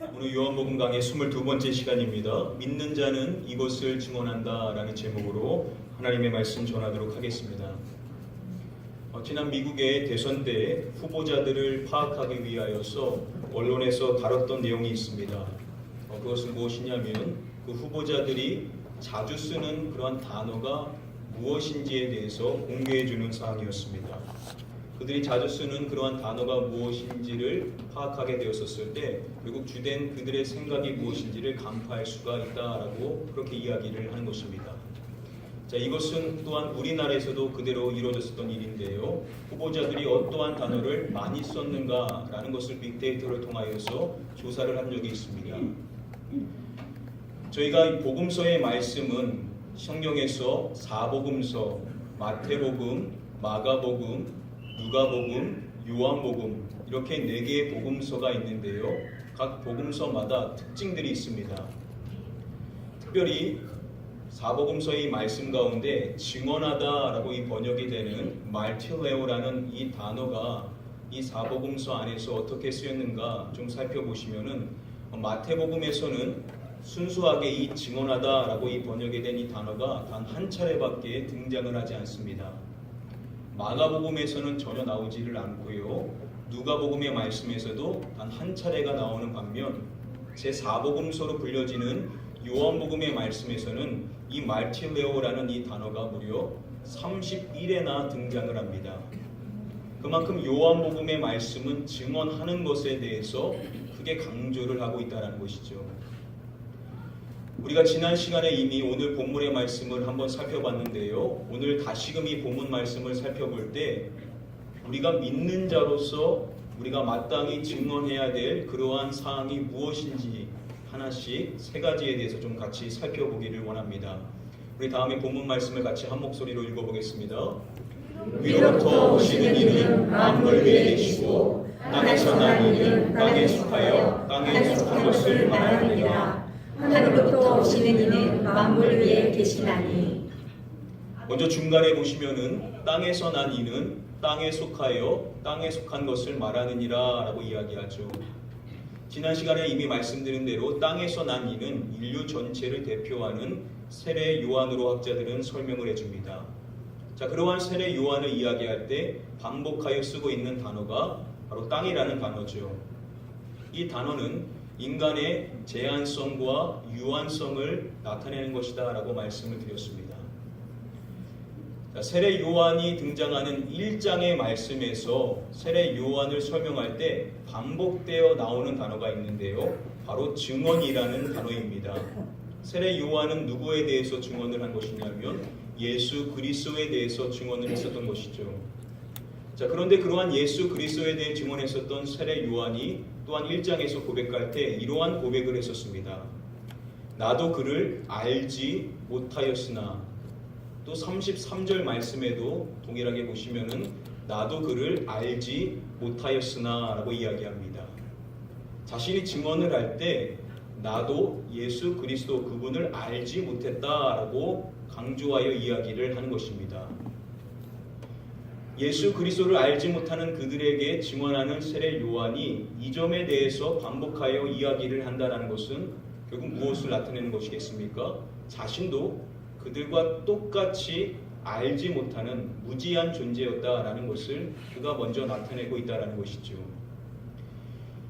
오늘 요한복음 강의 22번째 시간입니다. 믿는 자는 이것을 증언한다 라는 제목으로 하나님의 말씀 전하도록 하겠습니다. 지난 미국의 대선 때 후보자들을 파악하기 위하여서 언론에서 다뤘던 내용이 있습니다. 그것은 무엇이냐면 그 후보자들이 자주 쓰는 그러한 단어가 무엇인지에 대해서 공개해주는 사항이었습니다. 그들이 자주 쓰는 그러한 단어가 무엇인지를 파악하게 되었었을 때 결국 주된 그들의 생각이 무엇인지를 간파할 수가 있다라고 그렇게 이야기를 하는 것입니다. 자, 이것은 또한 우리나라에서도 그대로 이루어졌었던 일인데요. 후보자들이 어떠한 단어를 많이 썼는가라는 것을 빅데이터를 통하여서 조사를 한 적이 있습니다. 저희가 이 복음서의 말씀은 성경에서 사복음서, 마태복음, 마가복음, 누가복음, 요한복음 이렇게 4개의 복음서가 있는데요. 각 복음서마다 특징들이 있습니다. 특별히 사복음서의 말씀 가운데 증언하다라고 이 번역이 되는 말틸레오라는 이 단어가 이 사복음서 안에서 어떻게 쓰였는가 좀 살펴보시면은 마태복음에서는 순수하게 이 증언하다라고 이 번역이 된 이 단어가 단 한 차례밖에 등장을 하지 않습니다. 마가복음에서는 전혀 나오지를 않고요. 누가복음의 말씀에서도 단 한 차례가 나오는 반면 제4복음서로 불려지는 요한복음의 말씀에서는 이 말틸레오라는 이 단어가 무려 31회나 등장을 합니다. 그만큼 요한복음의 말씀은 증언하는 것에 대해서 크게 강조를 하고 있다는 것이죠. 우리가 지난 시간에 이미 오늘 본문의 말씀을 한번 살펴봤는데요. 오늘 다시금 이 본문 말씀을 살펴볼 때 우리가 믿는 자로서 우리가 마땅히 증언해야 될 그러한 사항이 무엇인지 하나씩 3가지에 대해서 좀 같이 살펴보기를 원합니다. 우리 다음에 본문 말씀을 같이 한 목소리로 읽어보겠습니다. 위로부터 오시는 이는 만물 위에 계시고 땅에서 난 이는 땅에 속하여 땅에 속한 것을 말하느니라. 하늘로부터 오시는 이는 만물 위에 계시나니. 먼저 중간에 보시면은 땅에서 난 이는 땅에 속하여 땅에 속한 것을 말하느니라 라고 이야기하죠. 지난 시간에 이미 말씀드린 대로 땅에서 난 이는 인류 전체를 대표하는 세례 요한으로 학자들은 설명을 해줍니다. 자, 그러한 세례 요한을 이야기할 때 반복하여 쓰고 있는 단어가 바로 땅이라는 단어죠. 이 단어는 인간의 제한성과 유한성을 나타내는 것이다 라고 말씀을 드렸습니다. 세례 요한이 등장하는 1장의 말씀에서 세례 요한을 설명할 때 반복되어 나오는 단어가 있는데요. 바로 증언이라는 단어입니다. 세례 요한은 누구에 대해서 증언을 한 것이냐면 예수 그리스도에 대해서 증언을 했었던 것이죠. 자, 그런데 그러한 예수 그리스도에 대해 증언했었던 세례 요한이 또한 1장에서 고백할 때 이러한 고백을 했었습니다. 나도 그를 알지 못하였으나, 또 33절 말씀에도 동일하게 보시면은 나도 그를 알지 못하였으나 라고 이야기합니다. 자신이 증언을 할 때 나도 예수 그리스도 그분을 알지 못했다라고 강조하여 이야기를 하는 것입니다. 예수 그리스도를 알지 못하는 그들에게 증언하는 세례 요한이 이 점에 대해서 반복하여 이야기를 한다는 것은 결국 무엇을 나타내는 것이겠습니까? 자신도 그들과 똑같이 알지 못하는 무지한 존재였다라는 것을 그가 먼저 나타내고 있다는 것이죠.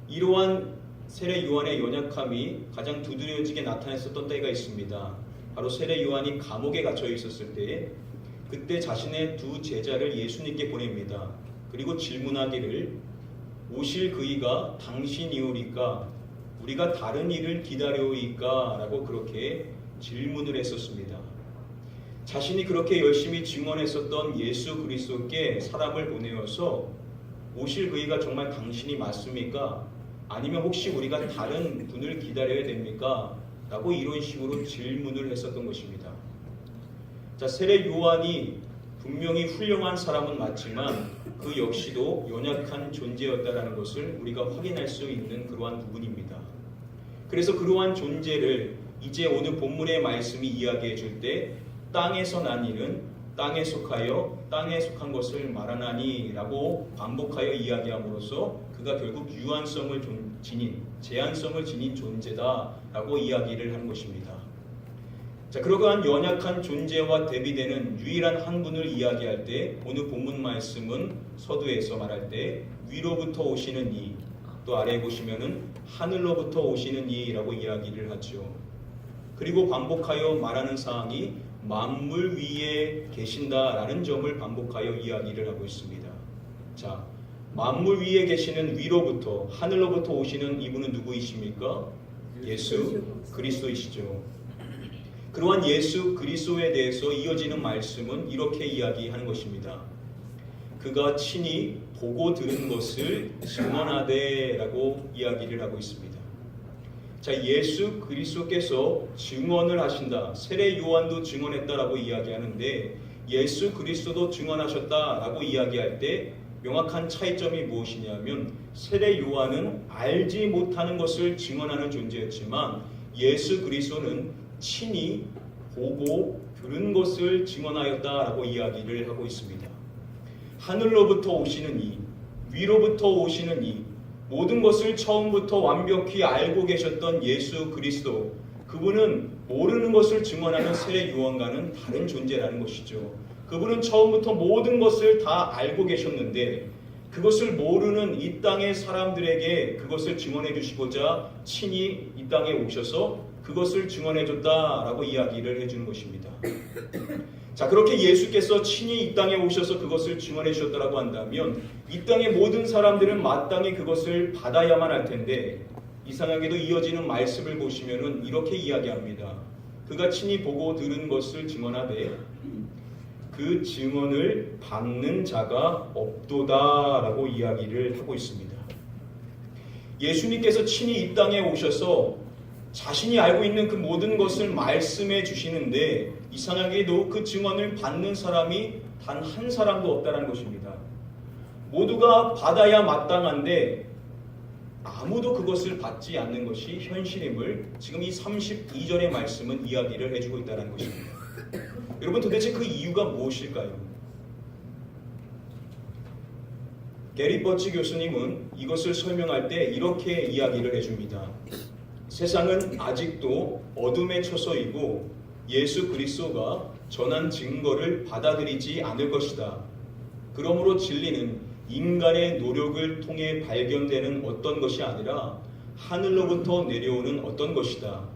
이러한 세례 요한의 연약함이 가장 두드러지게 나타냈었던 때가 있습니다. 바로 세례 요한이 감옥에 갇혀 있었을 때 그때 자신의 2 제자를 예수님께 보냅니다. 그리고 질문하기를 오실 그이가 당신이오리까 우리가 다른 일을 기다려오이까 라고 그렇게 질문을 했었습니다. 자신이 그렇게 열심히 증언했었던 예수 그리스도께 사람을 보내어서 오실 그이가 정말 당신이 맞습니까? 아니면 혹시 우리가 다른 분을 기다려야 됩니까? 라고 이런 식으로 질문을 했었던 것입니다. 자, 세례 요한이 분명히 훌륭한 사람은 맞지만 그 역시도 연약한 존재였다는 것을 우리가 확인할 수 있는 그러한 부분입니다. 그래서 그러한 존재를 이제 오늘 본문의 말씀이 이야기해 줄 때 땅에서 난 이는 땅에 속하여 땅에 속한 것을 말하나니 라고 반복하여 이야기함으로써 그가 결국 유한성을 지닌, 제한성을 지닌 존재다라고 이야기를 한 것입니다. 자, 그러한 연약한 존재와 대비되는 유일한 한 분을 이야기할 때 오늘 본문 말씀은 서두에서 말할 때 위로부터 오시는 이, 또 아래에 보시면은 하늘로부터 오시는 이라고 이야기를 하죠. 그리고 반복하여 말하는 사항이 만물 위에 계신다라는 점을 반복하여 이야기를 하고 있습니다. 자, 만물 위에 계시는 위로부터, 하늘로부터 오시는 이분은 누구이십니까? 예수 그리스도이시죠. 그러한 예수 그리스도에 대해서 이어지는 말씀은 이렇게 이야기하는 것입니다. 그가 친히 보고 들은 것을 증언하되라고 이야기를 하고 있습니다. 자, 예수 그리스도께서 증언을 하신다. 세례 요한도 증언했다라고 이야기하는데 예수 그리스도도 증언하셨다라고 이야기할 때 명확한 차이점이 무엇이냐면 세례 요한은 알지 못하는 것을 증언하는 존재였지만 예수 그리스도는 친히 보고 들은 것을 증언하였다라고 이야기를 하고 있습니다. 하늘로부터 오시는 이, 위로부터 오시는 이, 모든 것을 처음부터 완벽히 알고 계셨던 예수 그리스도, 그분은 모르는 것을 증언하는 세례 요한과는 다른 존재라는 것이죠. 그분은 처음부터 모든 것을 다 알고 계셨는데 그것을 모르는 이 땅의 사람들에게 그것을 증언해 주시고자 친히 이 땅에 오셔서 그것을 증언해 줬다라고 이야기를 해주는 것입니다. 자, 그렇게 예수께서 친히 이 땅에 오셔서 그것을 증언해 주셨다라고 한다면 이 땅의 모든 사람들은 마땅히 그것을 받아야만 할 텐데 이상하게도 이어지는 말씀을 보시면은 이렇게 이야기합니다. 그가 친히 보고 들은 것을 증언하되 그 증언을 받는 자가 없도다라고 이야기를 하고 있습니다. 예수님께서 친히 이 땅에 오셔서 자신이 알고 있는 그 모든 것을 말씀해 주시는데 이상하게도 그 증언을 받는 사람이 단 한 사람도 없다는 것입니다. 모두가 받아야 마땅한데 아무도 그것을 받지 않는 것이 현실임을 지금 이 32절의 말씀은 이야기를 해주고 있다는 것입니다. 여러분, 도대체 그 이유가 무엇일까요? 게리 버치 교수님은 이것을 설명할 때 이렇게 이야기를 해줍니다. 세상은 아직도 어둠에 처서이고 예수 그리스도가 전한 증거를 받아들이지 않을 것이다. 그러므로 진리는 인간의 노력을 통해 발견되는 어떤 것이 아니라 하늘로부터 내려오는 어떤 것이다.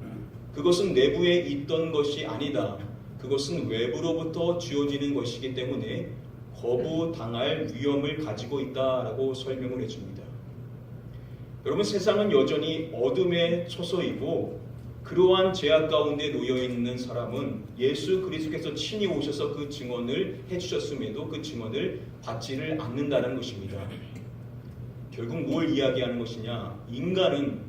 그것은 내부에 있던 것이 아니다. 그것은 외부로부터 주어지는 것이기 때문에 거부당할 위험을 가지고 있다라고 설명을 해줍니다. 여러분, 세상은 여전히 어둠에 처서이고 그러한 죄악 가운데 놓여있는 사람은 예수 그리스도께서 친히 오셔서 그 증언을 해주셨음에도 그 증언을 받지를 않는다는 것입니다. 결국 뭘 이야기하는 것이냐? 인간은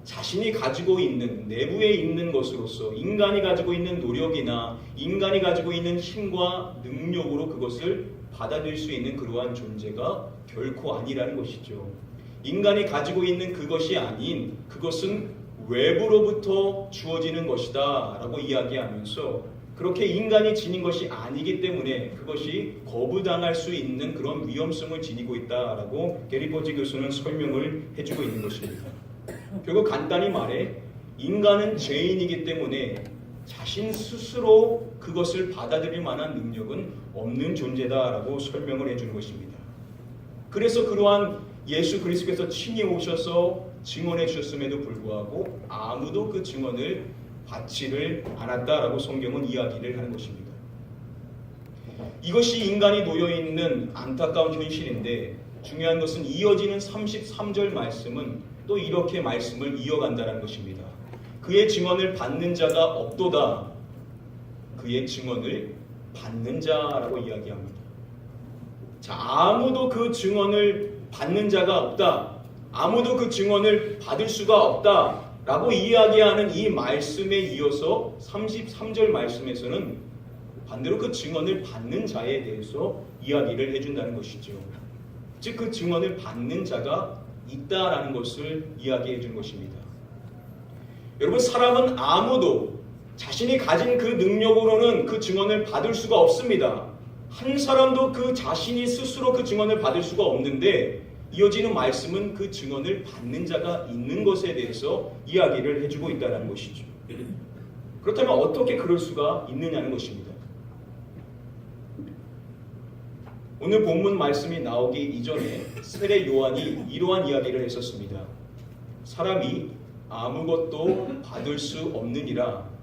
자신이 가지고 있는 내부에 있는 것으로서 인간이 가지고 있는 노력이나 인간이 가지고 있는 힘과 능력으로 그것을 받아들일 수 있는 그러한 존재가 결코 아니라는 것이죠. 인간이 가지고 있는 그것이 아닌 그것은 외부로부터 주어지는 것이다 라고 이야기하면서 그렇게 인간이 지닌 것이 아니기 때문에 그것이 거부당할 수 있는 그런 위험성을 지니고 있다라고 게리 버치 교수는 설명을 해주고 있는 것입니다. 결국 간단히 말해 인간은 죄인이기 때문에 자신 스스로 그것을 받아들일 만한 능력은 없는 존재다라고 설명을 해주는 것입니다. 그래서 그러한 예수 그리스도께서 친히 오셔서 증언해 주셨음에도 불구하고 아무도 그 증언을 받지를 않았다라고 성경은 이야기를 하는 것입니다. 이것이 인간이 놓여있는 안타까운 현실인데 중요한 것은 이어지는 33절 말씀은 또 이렇게 말씀을 이어간다는 것입니다. 그의 증언을 받는 자가 없도다. 그의 증언을 받는 자라고 이야기합니다. 자, 아무도 그 증언을 받는 자가 없다. 아무도 그 증언을 받을 수가 없다. 라고 이야기하는 이 말씀에 이어서 33절 말씀에서는 반대로 그 증언을 받는 자에 대해서 이야기를 해준다는 것이죠. 즉 그 증언을 받는 자가 있다라는 것을 이야기해 준 것입니다. 여러분, 사람은 아무도 자신이 가진 그 능력으로는 그 증언을 받을 수가 없습니다. 한 사람도 그 자신이 스스로 그 증언을 받을 수가 없는데 이어지는 말씀은 그 증언을 받는 자가 있는 것에 대해서 이야기를 해주고 있다는 것이죠. 그렇다면 어떻게 그럴 수가 있느냐는 것입니다. 오늘 본문 말씀이 나오기 이전에 세례 요한이 이러한 이야기를 했었습니다. 사람이 아무것도 받을 수 없느니라.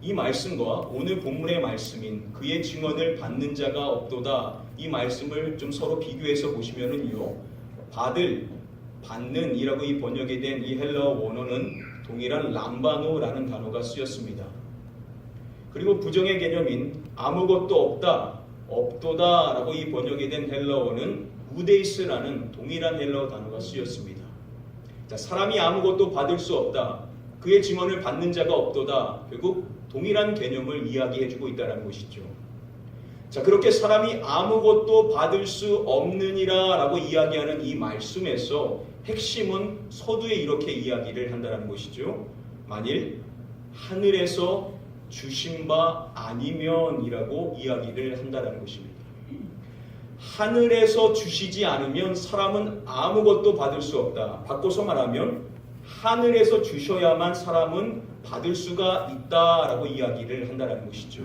이 말씀과 오늘 본문의 말씀인 그의 증언을 받는 자가 없도다, 이 말씀을 좀 서로 비교해서 보시면은요, 받는 이라고 이 번역이 된 이 헬라어 원어는 동일한 람바노라는 단어가 쓰였습니다. 그리고 부정의 개념인 아무것도 없도다 라고 이 번역이 된 헬라어는 우데이스라는 동일한 헬라어 단어가 쓰였습니다. 자, 사람이 아무것도 받을 수 없다, 그의 증언을 받는 자가 없도다, 결국 동일한 개념을 이야기해주고 있다는 것이죠. 자, 그렇게 사람이 아무것도 받을 수 없느니라 라고 이야기하는 이 말씀에서 핵심은 서두에 이렇게 이야기를 한다는 것이죠. 만일 하늘에서 주신 바 아니면 이라고 이야기를 한다는 것입니다. 하늘에서 주시지 않으면 사람은 아무것도 받을 수 없다. 바꿔서 말하면 하늘에서 주셔야만 사람은 받을 수가 있다라고 이야기를 한다는 것이죠.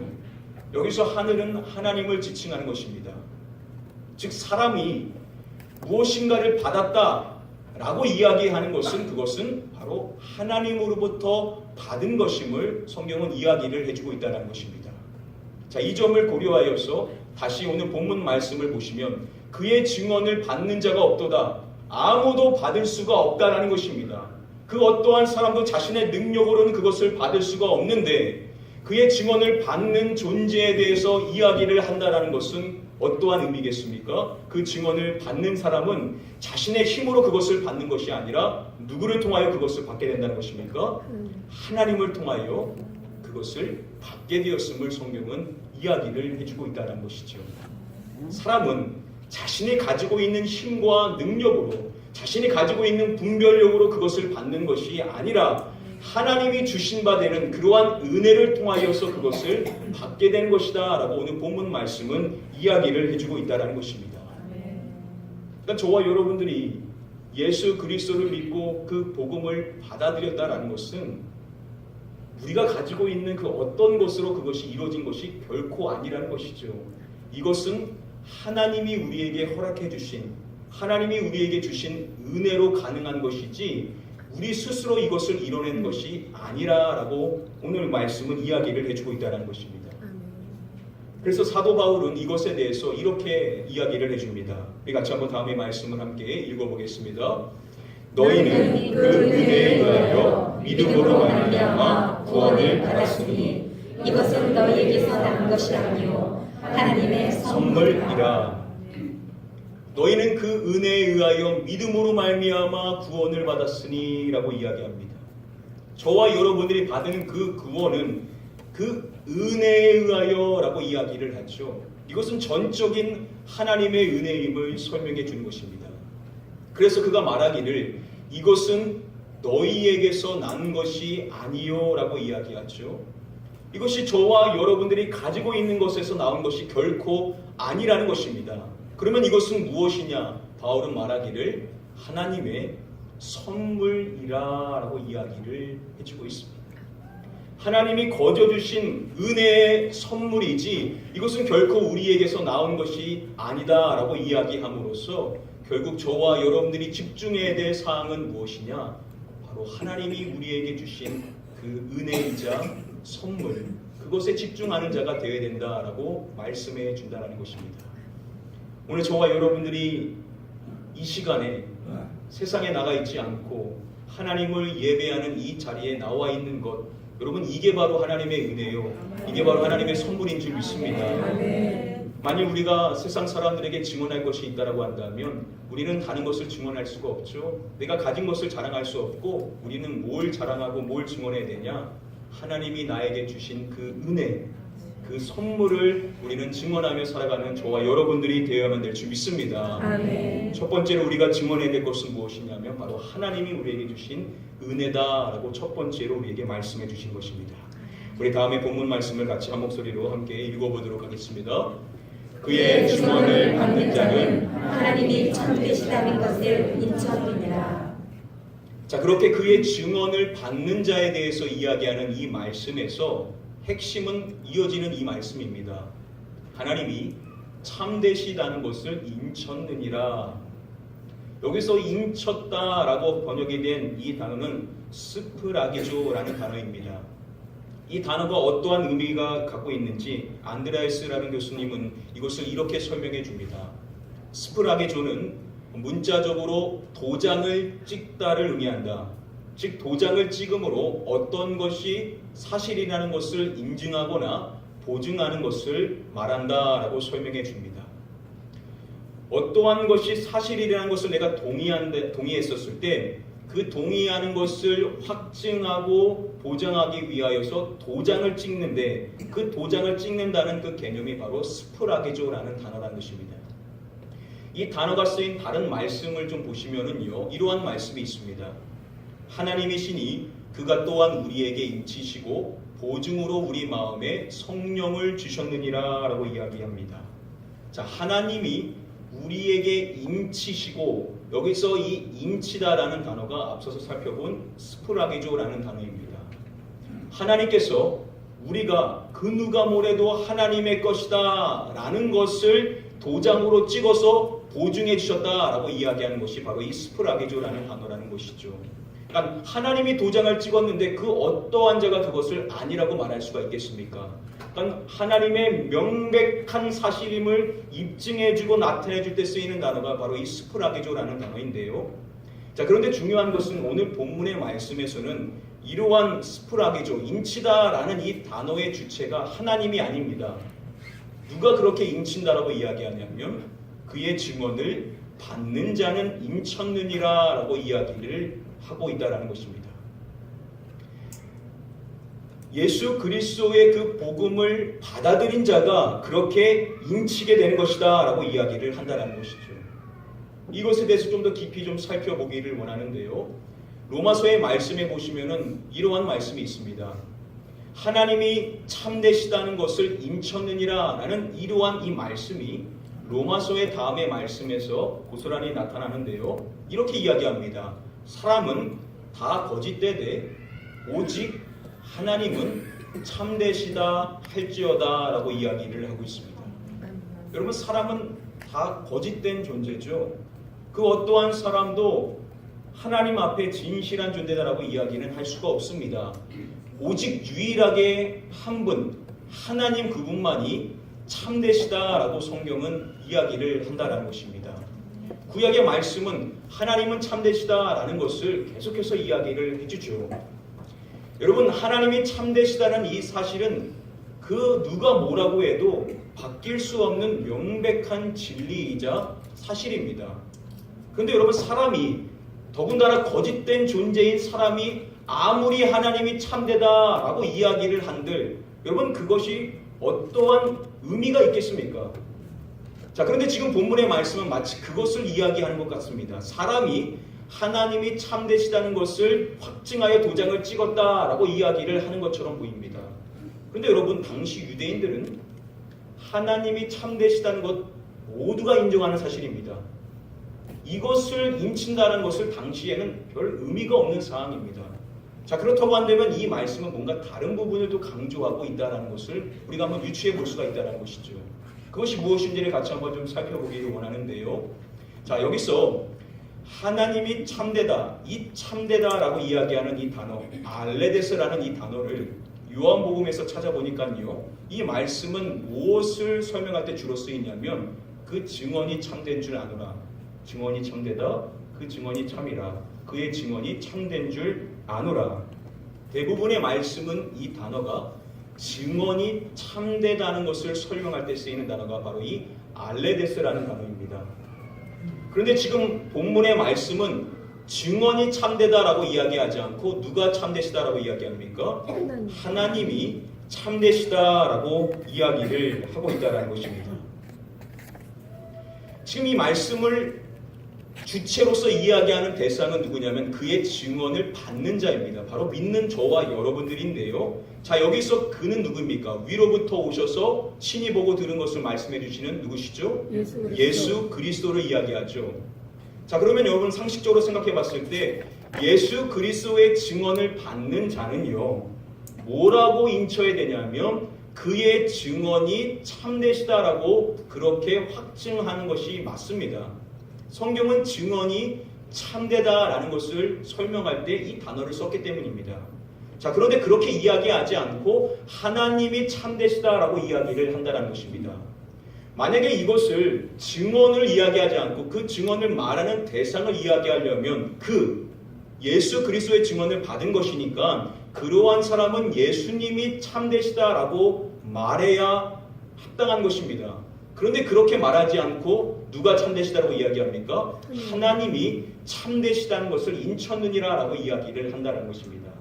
여기서 하늘은 하나님을 지칭하는 것입니다. 즉 사람이 무엇인가를 받았다라고 이야기하는 것은 그것은 바로 하나님으로부터 받은 것임을 성경은 이야기를 해주고 있다는 것입니다. 자, 이 점을 고려하여서 다시 오늘 본문 말씀을 보시면 그의 증언을 받는 자가 없도다, 아무도 받을 수가 없다라는 것입니다. 그 어떠한 사람도 자신의 능력으로는 그것을 받을 수가 없는데 그의 증언을 받는 존재에 대해서 이야기를 한다는 것은 어떠한 의미겠습니까? 그 증언을 받는 사람은 자신의 힘으로 그것을 받는 것이 아니라 누구를 통하여 그것을 받게 된다는 것입니까? 하나님을 통하여 그것을 받게 되었음을 성경은 이야기를 해주고 있다는 것이죠. 사람은 자신이 가지고 있는 힘과 능력으로, 자신이 가지고 있는 분별력으로 그것을 받는 것이 아니라 하나님이 주신 바 되는 그러한 은혜를 통하여서 그것을 받게 되는 것이다 라고 오늘 본문 말씀은 이야기를 해주고 있다는 것입니다. 그러니까 저와 여러분들이 예수 그리스도를 믿고 그 복음을 받아들였다라는 것은 우리가 가지고 있는 그 어떤 것으로 그것이 이루어진 것이 결코 아니라는 것이죠. 이것은 하나님이 우리에게 허락해 주신, 하나님이 우리에게 주신 은혜로 가능한 것이지 우리 스스로 이것을 이뤄낸 것이 아니라라고 오늘 말씀은 이야기를 해주고 있다는 것입니다. 그래서 사도 바울은 이것에 대해서 이렇게 이야기를 해줍니다. 우리 같이 한번 다음의 말씀을 함께 읽어보겠습니다. 너희는 그 은혜에 의하여 믿음으로 말미암아 구원을 받았으니 이것은 너희에게서 난 것이 아니요 하나님의 선물이라. 너희는 그 은혜에 의하여 믿음으로 말미암아 구원을 받았으니 라고 이야기합니다. 저와 여러분들이 받은 그 구원은 그 은혜에 의하여 라고 이야기를 하죠. 이것은 전적인 하나님의 은혜임을 설명해 주는 것입니다. 그래서 그가 말하기를 이것은 너희에게서 난 것이 아니요 라고 이야기하죠. 이것이 저와 여러분들이 가지고 있는 것에서 나온 것이 결코 아니라는 것입니다. 그러면 이것은 무엇이냐? 바울은 말하기를 하나님의 선물이라고 이야기를 해주고 있습니다. 하나님이 거저 주신 은혜의 선물이지 이것은 결코 우리에게서 나온 것이 아니다라고 이야기함으로써 결국 저와 여러분들이 집중해야 될 사항은 무엇이냐? 바로 하나님이 우리에게 주신 그 은혜이자 선물, 그것에 집중하는 자가 되어야 된다라고 말씀해 준다는 것입니다. 오늘 저와 여러분들이 이 시간에 세상에 나가 있지 않고 하나님을 예배하는 이 자리에 나와 있는 것, 여러분 이게 바로 하나님의 은혜요, 이게 바로 하나님의 선물인 줄 믿습니다. 만일 우리가 세상 사람들에게 증언할 것이 있다고 한다면 우리는 다른 것을 증언할 수가 없죠. 내가 가진 것을 자랑할 수 없고 우리는 뭘 자랑하고 뭘 증언해야 되냐? 하나님이 나에게 주신 그 은혜, 그 선물을 우리는 증언하며 살아가는 저와 여러분들이 되어야만 될 줄 믿습니다. 아멘. 첫 번째로 우리가 증언해야 될 것은 무엇이냐면 바로 하나님이 우리에게 주신 은혜다라고 첫 번째로 우리에게 말씀해 주신 것입니다. 우리 다음에 본문 말씀을 같이 한 목소리로 함께 읽어보도록 하겠습니다. 그의 증언을 받는 자는 하나님이 참되시다는 것을 인정하느니라. 자, 그렇게 그의 증언을 받는 자에 대해서 이야기하는 이 말씀에서 핵심은 이어지는 이 말씀입니다. 하나님이 참되시다는 것을 인쳤느니라. 여기서 인쳤다라고 번역이 된 이 단어는 스프라기조라는 단어입니다. 이 단어가 어떠한 의미가 갖고 있는지 안드레아스라는 교수님은 이것을 이렇게 설명해 줍니다. 스프라기조는 문자적으로 도장을 찍다를 의미한다. 즉 도장을 찍음으로 어떤 것이 사실이라는 것을 인증하거나 보증하는 것을 말한다라고 설명해 줍니다. 어떠한 것이 사실이라는 것을 내가 동의했었을 때 그 동의하는 것을 확증하고 보장하기 위하여서 도장을 찍는데 그 도장을 찍는다는 그 개념이 바로 스프라게조라는 단어라는 것입니다. 이 단어가 쓰인 다른 말씀을 좀 보시면은요, 이러한 말씀이 있습니다. 하나님이시니 그가 또한 우리에게 인치시고 보증으로 우리 마음에 성령을 주셨느니라 라고 이야기합니다. 자, 하나님이 우리에게 인치시고, 여기서 이 인치다라는 단어가 앞서서 살펴본 스프라게조라는 단어입니다. 하나님께서 우리가 그 누가 뭐래도 하나님의 것이다 라는 것을 도장으로 찍어서 보증해 주셨다라고 이야기하는 것이 바로 이 스프라게조라는 단어라는 것이죠. 그러니까 하나님이 도장을 찍었는데 그 어떠한 자가 그것을 아니라고 말할 수가 있겠습니까? 그러니까 하나님의 명백한 사실임을 입증해주고 나타내줄 때 쓰이는 단어가 바로 이 스프라게조라는 단어인데요. 자, 그런데 중요한 것은 오늘 본문의 말씀에서는 이러한 스프라게조, 인치다라는 이 단어의 주체가 하나님이 아닙니다. 누가 그렇게 인친다라고 이야기하냐면 그의 증언을 받는 자는 인쳤느니라 라고 이야기를 하고 있다는 것입니다. 예수 그리스도의 그 복음을 받아들인 자가 그렇게 인치게 되는 것이다 라고 이야기를 한다는 것이죠. 이것에 대해서 좀 더 깊이 좀 살펴보기를 원하는데요. 로마서의 말씀에 보시면은 이러한 말씀이 있습니다. 하나님이 참되시다는 것을 인쳤느니라 라는 이러한 이 말씀이 로마서의 다음의 말씀에서 고스란히 나타나는데요. 이렇게 이야기합니다. 사람은 다 거짓되되 오직 하나님은 참되시다 할지어다 라고 이야기를 하고 있습니다. 여러분, 사람은 다 거짓된 존재죠. 그 어떠한 사람도 하나님 앞에 진실한 존재다라고 이야기는 할 수가 없습니다. 오직 유일하게 한 분, 하나님 그분만이 참되시다라고 성경은 이야기를 한다라는 것입니다. 구약의 말씀은 하나님은 참되시다라는 것을 계속해서 이야기를 해주죠. 여러분, 하나님이 참되시다는 이 사실은 그 누가 뭐라고 해도 바뀔 수 없는 명백한 진리이자 사실입니다. 그런데 여러분, 사람이, 더군다나 거짓된 존재인 사람이 아무리 하나님이 참되다라고 이야기를 한들 여러분, 그것이 어떠한 의미가 있겠습니까? 자, 그런데 지금 본문의 말씀은 마치 그것을 이야기하는 것 같습니다. 사람이 하나님이 참되시다는 것을 확증하여 도장을 찍었다라고 이야기를 하는 것처럼 보입니다. 그런데 여러분, 당시 유대인들은 하나님이 참되시다는 것 모두가 인정하는 사실입니다. 이것을 인친다는 것을 당시에는 별 의미가 없는 사항입니다. 자, 그렇다고 한다면 이 말씀은 뭔가 다른 부분을 또 강조하고 있다는 것을 우리가 한번 유추해 볼 수가 있다는 것이죠. 그것이 무엇인지를 같이 한번 좀 살펴보기를 원하는데요. 자, 여기서 하나님이 참되다, 이 참되다라고 이야기하는 이 단어, 알레데스라는 이 단어를 요한복음에서 찾아보니까요, 이 말씀은 무엇을 설명할 때 주로 쓰이냐면 그 증언이 참된 줄 아노라, 증언이 참되다, 그 증언이 참이라, 그의 증언이 참된 줄 아노라. 대부분의 말씀은 이 단어가 증언이 참되다는 것을 설명할 때 쓰이는 단어가 바로 이 알레데스라는 단어입니다. 그런데 지금 본문의 말씀은 증언이 참되다라고 이야기하지 않고 누가 참되시다라고 이야기합니까? 하나님이 참되시다라고 이야기를 하고 있다는 것입니다. 지금 이 말씀을 주체로서 이야기하는 대상은 누구냐면 그의 증언을 받는 자입니다. 바로 믿는 저와 여러분들인데요. 자, 여기서 그는 누구입니까? 위로부터 오셔서 친히 보고 들은 것을 말씀해 주시는 누구시죠? 예수 그리스도를 이야기하죠. 자, 그러면 여러분 상식적으로 생각해 봤을 때 예수 그리스도의 증언을 받는 자는요, 뭐라고 인쳐야 되냐면 그의 증언이 참되시다라고 그렇게 확증하는 것이 맞습니다. 성경은 증언이 참되다라는 것을 설명할 때 이 단어를 썼기 때문입니다. 자, 그런데 그렇게 이야기하지 않고 하나님이 참되시다라고 이야기를 한다는 것입니다. 만약에 이것을 증언을 이야기하지 않고 그 증언을 말하는 대상을 이야기하려면 그 예수 그리스도의 증언을 받은 것이니까 그러한 사람은 예수님이 참되시다라고 말해야 합당한 것입니다. 그런데 그렇게 말하지 않고 누가 참되시다라고 이야기합니까? 하나님이 참되시다는 것을 인쳤느니라라고 이야기를 한다는 것입니다.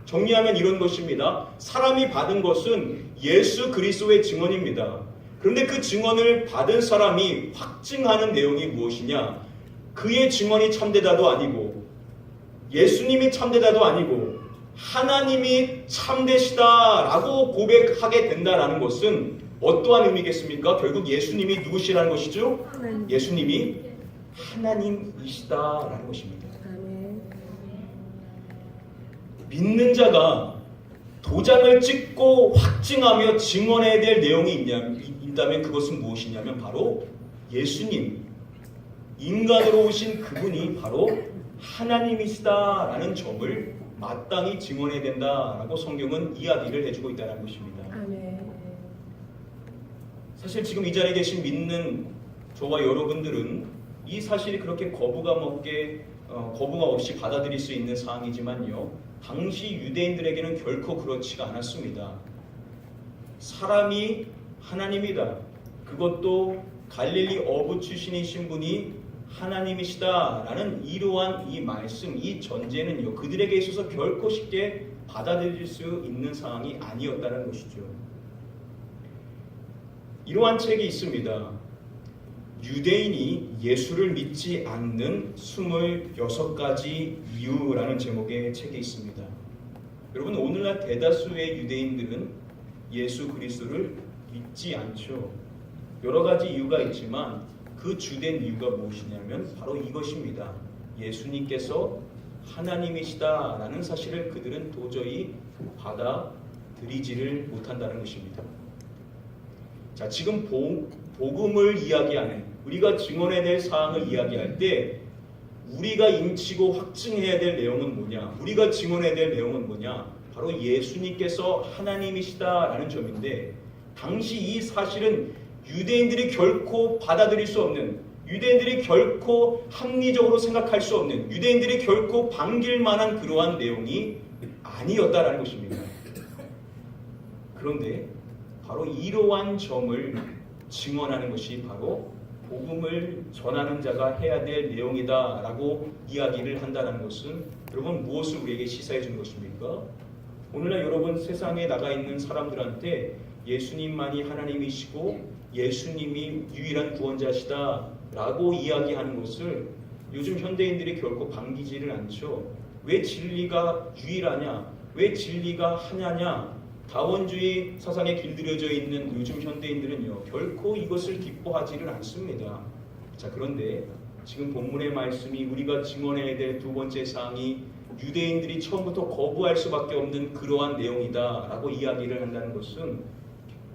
정리하면 이런 것입니다. 사람이 받은 것은 예수 그리스도의 증언입니다. 그런데 그 증언을 받은 사람이 확증하는 내용이 무엇이냐? 그의 증언이 참되다도 아니고 예수님이 참되다도 아니고 하나님이 참되시다라고 고백하게 된다라는 것은 어떠한 의미겠습니까? 결국 예수님이 누구시라는 것이죠? 예수님이 하나님이시다라는 것입니다. 믿는 자가 도장을 찍고 확증하며 증언해야 될 내용이 있다면 그것은 무엇이냐면 바로 예수님, 인간으로 오신 그분이 바로 하나님이시다라는 점을 마땅히 증언해야 된다라고 성경은 이야기를 해주고 있다는 것입니다. 사실 지금 이 자리에 계신 믿는 저와 여러분들은 이 사실이 그렇게 거부감 없이 받아들일 수 있는 사항이지만요, 당시 유대인들에게는 결코 그렇지가 않았습니다. 사람이 하나님이다. 그것도 갈릴리 어부 출신이신 분이 하나님이시다라는 이러한 이 말씀, 이 전제는요, 그들에게 있어서 결코 쉽게 받아들일 수 있는 상황이 아니었다는 것이죠. 이러한 책이 있습니다. 유대인이 예수를 믿지 않는 26가지 이유라는 제목의 책이 있습니다. 여러분, 오늘날 대다수의 유대인들은 예수 그리스도를 믿지 않죠. 여러 가지 이유가 있지만 그 주된 이유가 무엇이냐면 바로 이것입니다. 예수님께서 하나님이시다라는 사실을 그들은 도저히 받아들이지를 못한다는 것입니다. 자, 지금 복음을 이야기하는, 우리가 증언해야 될 사항을 이야기할 때 우리가 인치고 확증해야 될 내용은 뭐냐? 우리가 증언해야 될 내용은 뭐냐? 바로 예수님께서 하나님이시다라는 점인데, 당시 이 사실은 유대인들이 결코 받아들일 수 없는, 유대인들이 결코 합리적으로 생각할 수 없는, 유대인들이 결코 반길 만한 그러한 내용이 아니었다라는 것입니다. 그런데 바로 이러한 점을 증언하는 것이 바로 복음을 전하는 자가 해야 될 내용이다라고 이야기를 한다는 것은 여러분 무엇을 우리에게 시사해 주는 것입니까? 오늘날 여러분 세상에 나가 있는 사람들한테 예수님만이 하나님이시고 예수님이 유일한 구원자시다라고 이야기하는 것을 요즘 현대인들이 결코 반기지를 않죠. 왜 진리가 유일하냐? 왜 진리가 하냐냐? 다원주의 사상에 길들여져 있는 요즘 현대인들은요, 결코 이것을 기뻐하지를 않습니다. 자, 그런데 지금 본문의 말씀이 우리가 증언해야 될 두 번째 사항이 유대인들이 처음부터 거부할 수밖에 없는 그러한 내용이다라고 이야기를 한다는 것은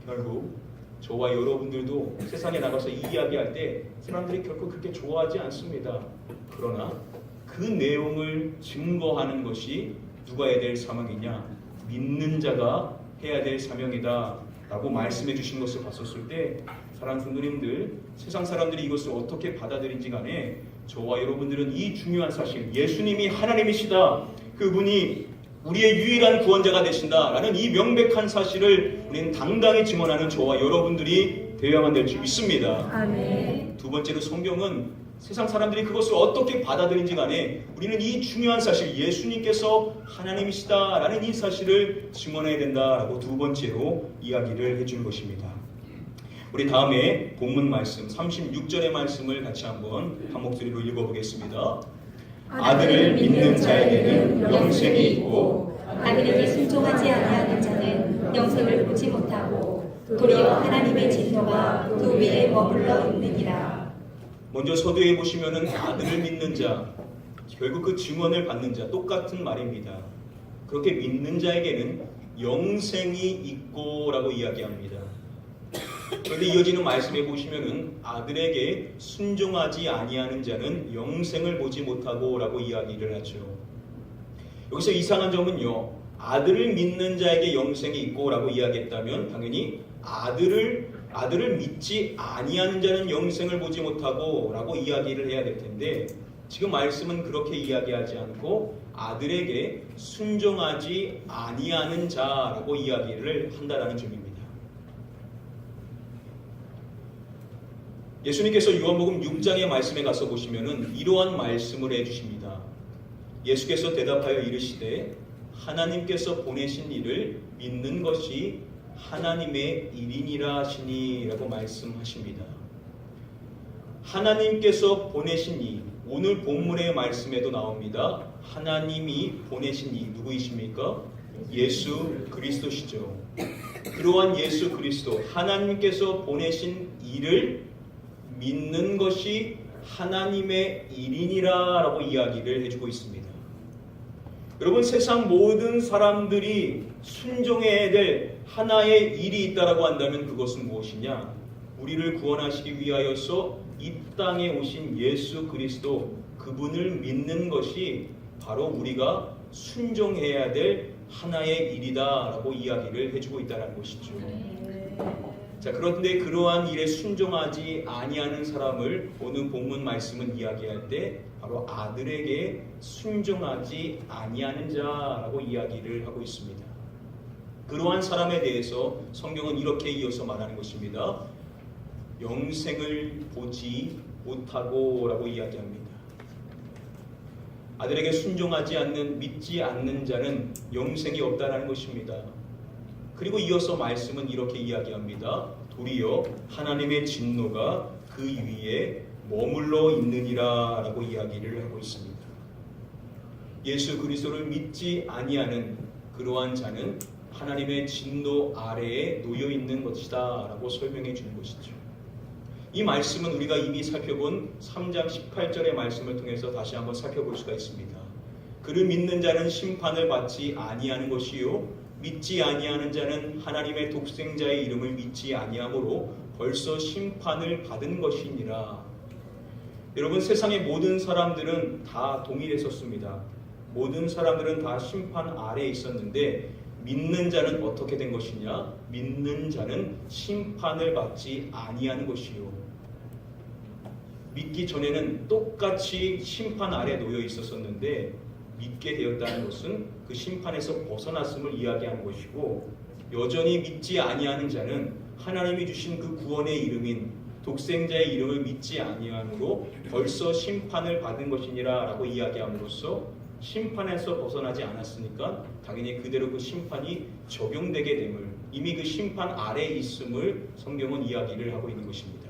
결국 저와 여러분들도 세상에 나가서 이 이야기할 때 사람들이 결코 그렇게 좋아하지 않습니다. 그러나 그 내용을 증거하는 것이 누가 해야 될 사명이냐? 믿는 자가 해야 될 사명이다 라고 말씀해 주신 것을 봤었을 때, 사랑하는 성도님들, 세상 사람들이 이것을 어떻게 받아들인지 간에 저와 여러분들은 이 중요한 사실, 예수님이 하나님이시다, 그분이 우리의 유일한 구원자가 되신다라는 이 명백한 사실을 우리는 당당히 증언하는 저와 여러분들이 되어야만 될 줄 믿습니다. 아멘. 두 번째로 성경은 세상 사람들이 그것을 어떻게 받아들인지 간에 우리는 이 중요한 사실, 예수님께서 하나님이시다라는 이 사실을 증언해야 된다라고 두 번째로 이야기를 해주는 것입니다. 우리 다음에 본문 말씀 36절의 말씀을 같이 한번 한 목소리로 읽어보겠습니다. 아들을 믿는 자에게는 영생이 있고 아들에게 순종하지 아니하는 자는 영생을 보지 못하고 도리어 하나님의 진노가 그 위에 머물러 있느니라. 먼저 서두에 보시면은 아들을 믿는 자, 결국 그 증언을 받는 자, 똑같은 말입니다. 그렇게 믿는 자에게는 영생이 있고 라고 이야기합니다. 그런데 이어지는 말씀에 보시면은 아들에게 순종하지 아니하는 자는 영생을 보지 못하고 라고 이야기를 하죠. 여기서 이상한 점은요, 아들을 믿는 자에게 영생이 있고 라고 이야기했다면 당연히 아들을 믿지 아니하는 자는 영생을 보지 못하고 라고 이야기를 해야 될 텐데, 지금 말씀은 그렇게 이야기하지 않고 아들에게 순종하지 아니하는 자라고 이야기를 한다라는 점입니다. 예수님께서 요한복음 6장의 말씀에 가서 보시면은 이러한 말씀을 해주십니다. 예수께서 대답하여 이르시되 하나님께서 보내신 이를 믿는 것이 하나님의 일이니라 하시니 라고 말씀하십니다. 하나님께서 보내신 이, 오늘 본문의 말씀에도 나옵니다. 하나님이 보내신 이 누구이십니까? 예수 그리스도시죠. 그러한 예수 그리스도, 하나님께서 보내신 이를 믿는 것이 하나님의 일이니라 라고 이야기를 해주고 있습니다. 여러분, 세상 모든 사람들이 순종해야 될 하나의 일이 있다라고 한다면 그것은 무엇이냐? 우리를 구원하시기 위하여서 이 땅에 오신 예수 그리스도, 그분을 믿는 것이 바로 우리가 순종해야 될 하나의 일이다라고 이야기를 해주고 있다는 것이죠. 자, 그런데 그러한 일에 순종하지 아니하는 사람을 오늘 본문 말씀은 이야기할 때 바로 아들에게 순종하지 아니하는 자라고 이야기를 하고 있습니다. 그러한 사람에 대해서 성경은 이렇게 이어서 말하는 것입니다. 영생을 보지 못하고 라고 이야기합니다. 아들에게 순종하지 않는, 믿지 않는 자는 영생이 없다는 것입니다. 그리고 이어서 말씀은 이렇게 이야기합니다. 도리어 하나님의 진노가 그 위에 머물러 있느니라 라고 이야기를 하고 있습니다. 예수 그리스도를 믿지 아니하는 그러한 자는 하나님의 진노 아래에 놓여 있는 것이다 라고 설명해 주는 것이죠. 이 말씀은 우리가 이미 살펴본 3장 18절의 말씀을 통해서 다시 한번 살펴볼 수가 있습니다. 그를 믿는 자는 심판을 받지 아니하는 것이요 믿지 아니하는 자는 하나님의 독생자의 이름을 믿지 아니하므로 벌써 심판을 받은 것이니라. 여러분, 세상의 모든 사람들은 다 동일했었습니다. 모든 사람들은 다 심판 아래에 있었는데 믿는 자는 어떻게 된 것이냐? 믿는 자는 심판을 받지 아니하는 것이요. 믿기 전에는 똑같이 심판 아래 놓여 있었었는데 믿게 되었다는 것은 그 심판에서 벗어났음을 이야기하는 것이고, 여전히 믿지 아니하는 자는 하나님이 주신 그 구원의 이름인 독생자의 이름을 믿지 아니함으로 벌써 심판을 받은 것이니라 라고 이야기함으로써 심판에서 벗어나지 않았으니까 당연히 그대로 그 심판이 적용되게 됨을, 이미 그 심판 아래에 있음을 성경은 이야기를 하고 있는 것입니다.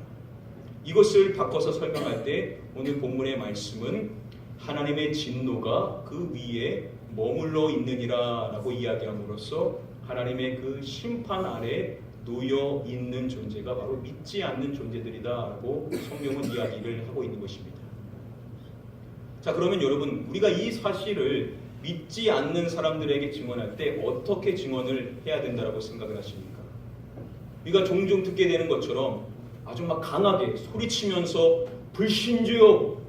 이것을 바꿔서 설명할 때 오늘 본문의 말씀은 하나님의 진노가 그 위에 머물러 있느니라 라고 이야기함으로써 하나님의 그 심판 아래 놓여 있는 존재가 바로 믿지 않는 존재들이다 라고 성경은 이야기를 하고 있는 것입니다. 자, 그러면 여러분, 우리가 이 사실을 믿지 않는 사람들에게 증언할 때 어떻게 증언을 해야 된다고 생각을 하십니까? 우리가 종종 듣게 되는 것처럼 아주 막 강하게 소리치면서 불신주요,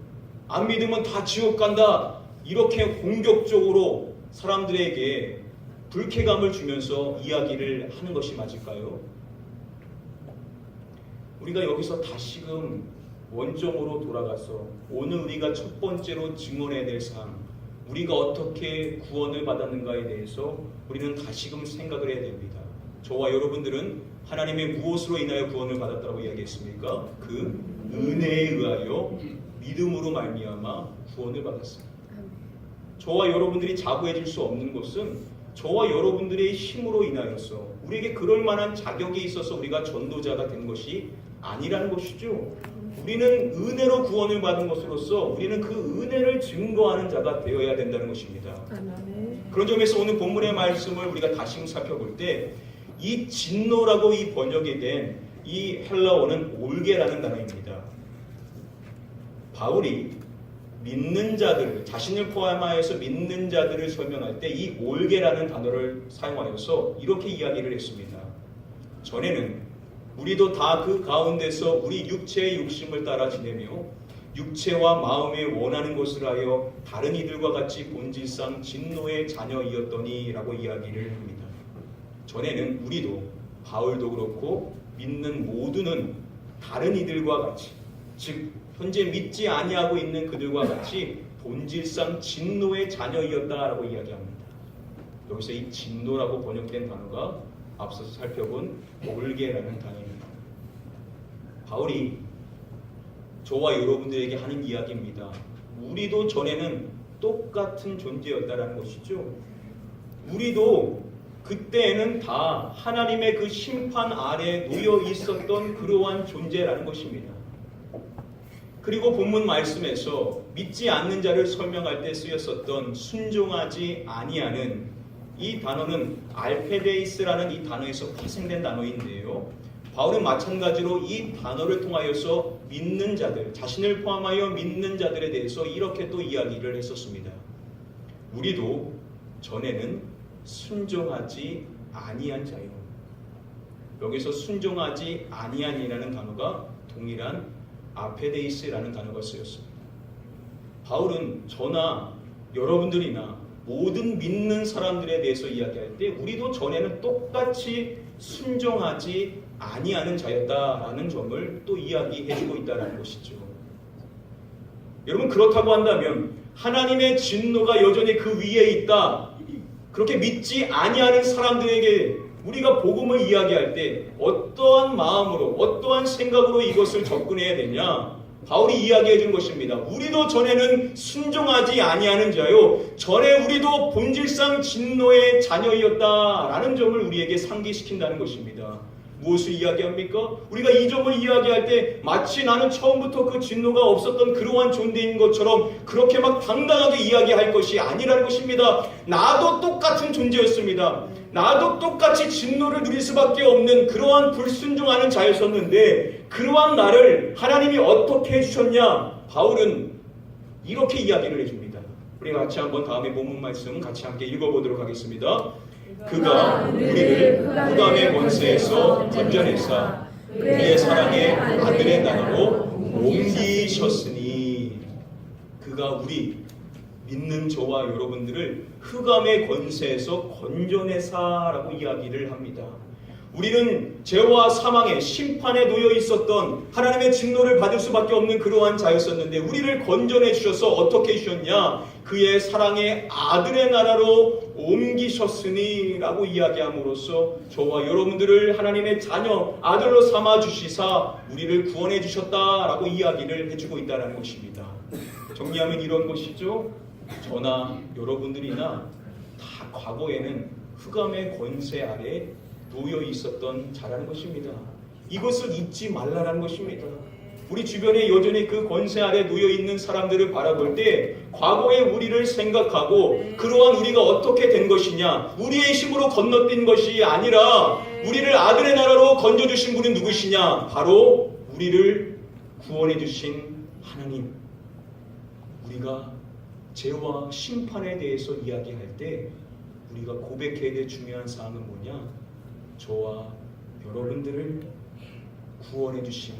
안 믿으면 다 지옥 간다, 이렇게 공격적으로 사람들에게 불쾌감을 주면서 이야기를 하는 것이 맞을까요? 우리가 여기서 다시금 원점으로 돌아가서 오늘 우리가 첫 번째로 증언해야 될 사항, 우리가 어떻게 구원을 받았는가에 대해서 우리는 다시금 생각을 해야 됩니다. 저와 여러분들은 하나님의 무엇으로 인하여 구원을 받았다고 이야기했습니까? 그 은혜에 의하여 믿음으로 말미암아 구원을 받았습니다. 저와 여러분들이 자부해 줄 수 없는 것은 저와 여러분들의 힘으로 인하여서 우리에게 그럴 만한 자격이 있어서 우리가 전도자가 된 것이 아니라는 것이죠. 우리는 은혜로 구원을 받은 것으로서 우리는 그 은혜를 증거하는 자가 되어야 된다는 것입니다. 그런 점에서 오늘 본문의 말씀을 우리가 다시 살펴볼 때 이 진노라고 이 번역이 된 이 헬라어는 올게라는 단어입니다. 바울이 믿는 자들, 자신을 포함하여서 믿는 자들을 설명할 때 이 올게라는 단어를 사용하여서 이렇게 이야기를 했습니다. 전에는 우리도 다 그 가운데서 우리 육체의 욕심을 따라 지내며 육체와 마음에 원하는 것을 하여 다른 이들과 같이 본질상 진노의 자녀이었더니 라고 이야기를 합니다. 전에는 우리도 바울도 그렇고 믿는 모두는 다른 이들과 같이, 즉 현재 믿지 아니하고 있는 그들과 같이 본질상 진노의 자녀이었다라고 이야기합니다. 여기서 이 진노라고 번역된 단어가 앞서서 살펴본 올게라는 단어입니다. 바울이 저와 여러분들에게 하는 이야기입니다. 우리도 전에는 똑같은 존재였다라는 것이죠. 우리도 그때에는 다 하나님의 그 심판 아래 놓여 있었던 그러한 존재라는 것입니다. 그리고 본문 말씀에서 믿지 않는 자를 설명할 때 쓰였었던 순종하지 아니하는 이 단어는 알페데이스라는 이 단어에서 파생된 단어인데요. 바울은 마찬가지로 이 단어를 통하여서 믿는 자들, 자신을 포함하여 믿는 자들에 대해서 이렇게 또 이야기를 했었습니다. 우리도 전에는 순종하지 아니한 자요. 여기서 순종하지 아니한이라는 단어가 동일한 아페데이스라는 단어가 쓰였습니다. 바울은 저나 여러분들이나 모든 믿는 사람들에 대해서 이야기할 때 우리도 전에는 똑같이 순종하지 아니하는 자였다라는 점을 또 이야기해주고 있다는 것이죠. 여러분, 그렇다고 한다면 하나님의 진노가 여전히 그 위에 있다, 그렇게 믿지 아니하는 사람들에게 우리가 복음을 이야기할 때 어떠한 마음으로, 어떠한 생각으로 이것을 접근해야 되냐? 바울이 이야기해 준 것입니다. 우리도 전에는 순종하지 아니하는 자요, 전에 우리도 본질상 진노의 자녀이었다라는 점을 우리에게 상기시킨다는 것입니다. 무엇을 이야기합니까? 우리가 이 점을 이야기할 때 마치 나는 처음부터 그 진노가 없었던 그러한 존재인 것처럼 그렇게 막 당당하게 이야기할 것이 아니라는 것입니다. 나도 똑같은 존재였습니다. 나도 똑같이 진노를 누릴 수밖에 없는 그러한 불순종하는 자였었는데 그러한 나를 하나님이 어떻게 해주셨냐? 바울은 이렇게 이야기를 해줍니다. 우리 같이 한번 다음에 본문 말씀 같이 함께 읽어보도록 하겠습니다. 그가 우리를 흑암의 권세에서 건져내사 그의 사랑의 아들의 나라로 옮기셨으니, 그가 우리 믿는 저와 여러분들을 흑암의 권세에서 건져내사라고 이야기를 합니다. 우리는 죄와 사망의 심판에 놓여 있었던 하나님의 진노를 받을 수밖에 없는 그러한 자였었는데 우리를 건져내 주셔서 어떻게 해주셨냐? 그의 사랑의 아들의 나라로 옮기셨으니 라고 이야기함으로써 저와 여러분들을 하나님의 자녀, 아들로 삼아 주시사 우리를 구원해 주셨다라고 이야기를 해주고 있다는 것입니다. 정리하면 이런 것이죠. 저나 여러분들이나 다 과거에는 흑암의 권세 아래 놓여 있었던 자라는 것입니다. 이것을 잊지 말라는 것입니다. 우리 주변에 여전히 그 권세 아래 놓여 있는 사람들을 바라볼 때 과거의 우리를 생각하고 그러한 우리가 어떻게 된 것이냐, 우리의 힘으로 건너뛴 것이 아니라 우리를 아들의 나라로 건져주신 분은 누구시냐? 바로 우리를 구원해 주신 하나님. 우리가 죄와 심판에 대해서 이야기할 때 우리가 고백해야 될 중요한 사항은 뭐냐? 저와 여러분들을 구원해 주신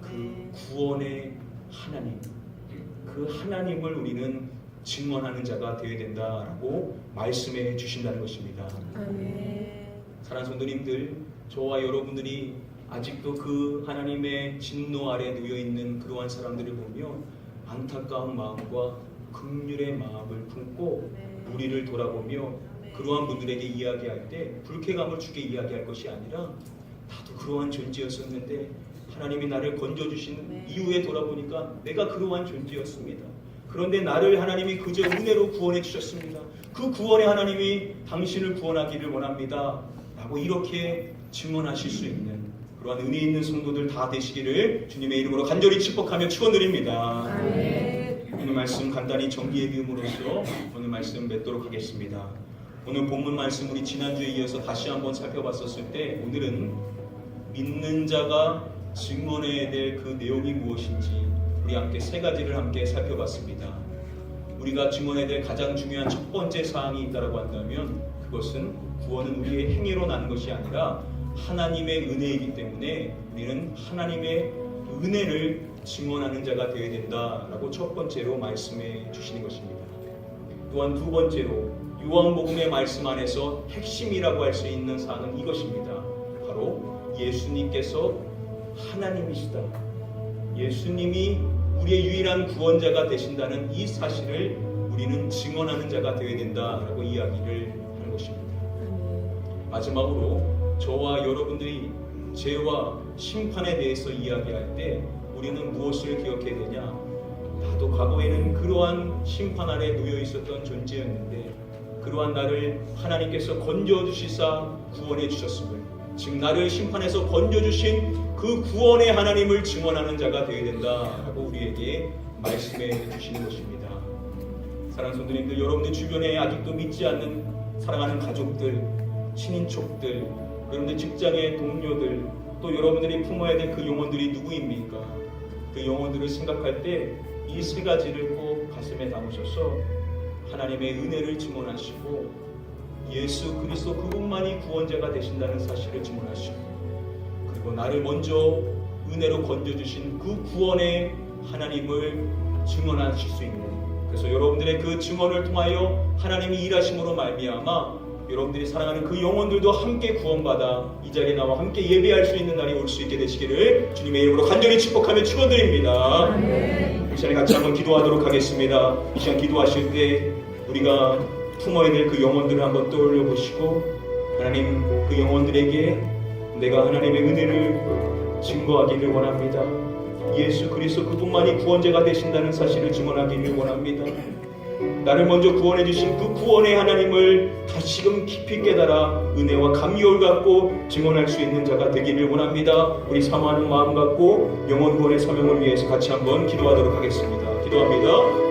그 구원의 하나님, 그 하나님을 우리는 증언하는 자가 되어야 된다라고 말씀해 주신다는 것입니다. 사랑하는 성도님들, 저와 여러분들이 아직도 그 하나님의 진노 아래 놓여 있는 그러한 사람들을 보며 안타까운 마음과 긍휼의 마음을 품고 우리를 돌아보며 그러한 분들에게 이야기할 때 불쾌감을 주게 이야기할 것이 아니라 나도 그러한 존재였었는데 하나님이 나를 건져주신 이후에 돌아보니까 내가 그러한 존재였습니다. 그런데 나를 하나님이 그저 은혜로 구원해 주셨습니다. 그 구원의 하나님이 당신을 구원하기를 원합니다. 라고 이렇게 증언하실 수 있는 그러한 은혜 있는 성도들 다 되시기를 주님의 이름으로 간절히 축복하며 축원드립니다. 오늘 말씀 간단히 정리해 비움으로써 오늘 말씀 맺도록 하겠습니다. 오늘 본문 말씀 우리 지난주에 이어서 다시 한번 살펴봤었을 때 오늘은 믿는 자가 증언해야 될 그 내용이 무엇인지 우리 함께 세 가지를 함께 살펴봤습니다. 우리가 증언해야 될 가장 중요한 첫 번째 사항이 있다고 한다면 그것은 구원은 우리의 행위로 나는 것이 아니라 하나님의 은혜이기 때문에 우리는 하나님의 은혜를 증언하는 자가 되어야 된다라고 첫 번째로 말씀해 주시는 것입니다. 또한 두 번째로 요한복음의 말씀 안에서 핵심이라고 할 수 있는 사항은 이것입니다. 바로 예수님께서 하나님이시다. 예수님이 우리의 유일한 구원자가 되신다는 이 사실을 우리는 증언하는 자가 되어야 된다라고 이야기를 하는 것입니다. 마지막으로 저와 여러분들이 죄와 심판에 대해서 이야기할 때 우리는 무엇을 기억해야 되냐? 나도 과거에는 그러한 심판 아래 놓여 있었던 존재였는데 그러한 나를 하나님께서 건져주시사 구원해 주셨음을, 즉 나를 심판에서 건져주신 그 구원의 하나님을 증언하는 자가 되어야 된다라고 우리에게 말씀해 주시는 것입니다. 사랑하는 성도님들, 여러분들 주변에 아직도 믿지 않는 사랑하는 가족들, 친인척들, 여러분들 직장의 동료들, 또 여러분들이 품어야 될 그 영혼들이 누구입니까? 그 영혼들을 생각할 때 이 세 가지를 꼭 가슴에 담으셔서 하나님의 은혜를 증언하시고 예수 그리스도 그분만이 구원자가 되신다는 사실을 증언하시고 그리고 나를 먼저 은혜로 건져주신 그 구원의 하나님을 증언하실 수 있는, 그래서 여러분들의 그 증언을 통하여 하나님이 일하심으로 말미암아 여러분들이 사랑하는 그 영혼들도 함께 구원받아 이 자리에 나와 함께 예배할 수 있는 날이 올 수 있게 되시기를 주님의 이름으로 간절히 축복하며 축원드립니다. 이 시간에 같이 한번 기도하도록 하겠습니다. 이 시간 기도하실 때 우리가 품어야 될 그 영혼들을 한번 떠올려 보시고 하나님 그 영혼들에게 내가 하나님의 은혜를 증거하기를 원합니다. 예수 그리스도 그분만이 구원자가 되신다는 사실을 증언하기를 원합니다. 나를 먼저 구원해 주신 그 구원의 하나님을 다시금 깊이 깨달아 은혜와 감격을 갖고 증언할 수 있는 자가 되기를 원합니다. 우리 사모하는 마음 갖고 영혼 구원의 사명을 위해서 같이 한번 기도하도록 하겠습니다. 기도합니다.